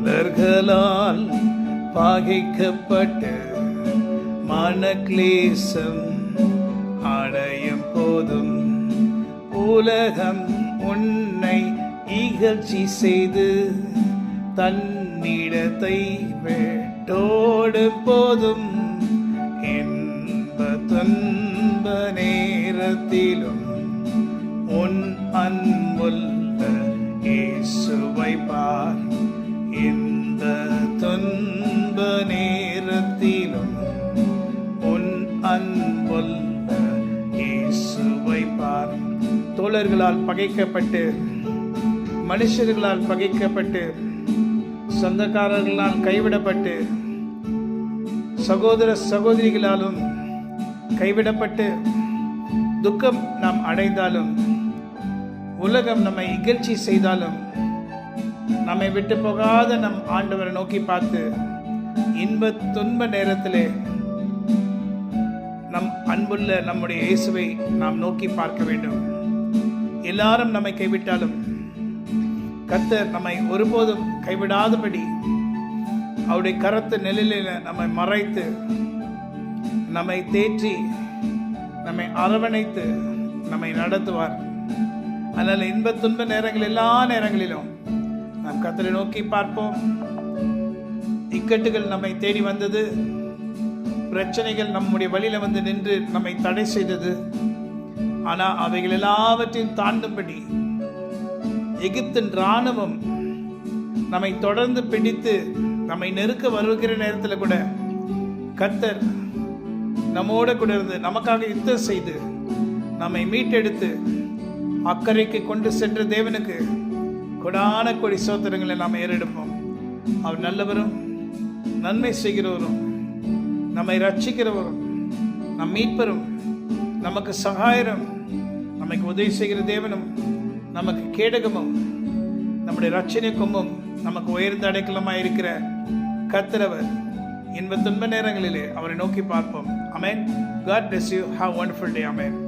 தோழர்களால் பகைக்கப்பட்டு மனக்லேசம் அடையும் போதும் உலகம் உன்னை இகழ்ச்சி செய்து தன்னிடத்தை வெட்டோடும் போதும் இன்ப துன்ப நேரத்திலும் உன் அன்புள்ள இயேசுவை பார். இந்த துன்ப நேரத்திலும் உன் அன்புள்ள இயேசுவை பார். தோழர்களால் பகைக்கப்பட்டு, மனுஷர்களால் பகைக்கப்பட்டு, சொந்தக்காரர்களால் கைவிடப்பட்டு, சகோதர சகோதரிகளாலும் கைவிடப்பட்டு துக்கம் நாம் அடைந்தாலும், உலகம் நம்மை இகழ்ச்சி செய்தாலும், நம்மை விட்டு போகாத நம் ஆண்டவரை நோக்கி பார்த்து இன்ப துன்ப நேரத்திலே நம் அன்புள்ள நம்முடைய இயேசுவை நாம் நோக்கி பார்க்க வேண்டும். எல்லாரும் நம்மை கைவிட்டாலும் கர்த்தர் நம்மை ஒருபோதும் கைவிடாதபடி அவருடைய கரத்து நிழலில் நம்மை மறைத்து, நம்மை தேற்றி, நம்மை அரவணைத்து நம்மை நடத்துவார். அதனால் இன்ப துன்ப நேரங்கள் எல்லா நேரங்களிலும் நாம் கர்த்தரை நோக்கி பார்ப்போம். இக்கட்டுகள் நம்மை தேடி வந்தது, பிரச்சனைகள் நம்முடைய வழியில வந்து நின்று நம்மை தடை செய்தது. ஆனால் அவைகள் எல்லாவற்றையும் தாண்டும்படி எகிப்தின் இராணுவம் நம்மை தொடர்ந்து பிடித்து நம்மை நெருக்க வருகிற நேரத்தில் கூட கர்த்தர் நம்மோட கூட இருந்து நமக்காக யுத்தம் செய்து நம்மை மீட்டெடுத்து அக்கறைக்கு கொண்டு சென்ற தேவனுக்கு கொடான கொடி சோத்திரங்களை நாம் ஏறெடுப்போம். அவர் நல்லவரும் நன்மை செய்கிறவரும் நம்மை ரட்சிக்கிறவரும் நம் மீட்பரும் நமக்கு சகாயரும் நமக்கு உதவி செய்கிற தேவனும் நமக்கு கேடகமும் நம்முடைய ரட்சணை கொம்பும் நமக்கு உயர்ந்த அடைக்கலமாக இருக்கிற கர்த்தரவர். இன்ப துன்ப நேரங்களிலே அவரை நோக்கி பார்ப்போம். ஆமென். God bless you. Have a wonderful day. Amen.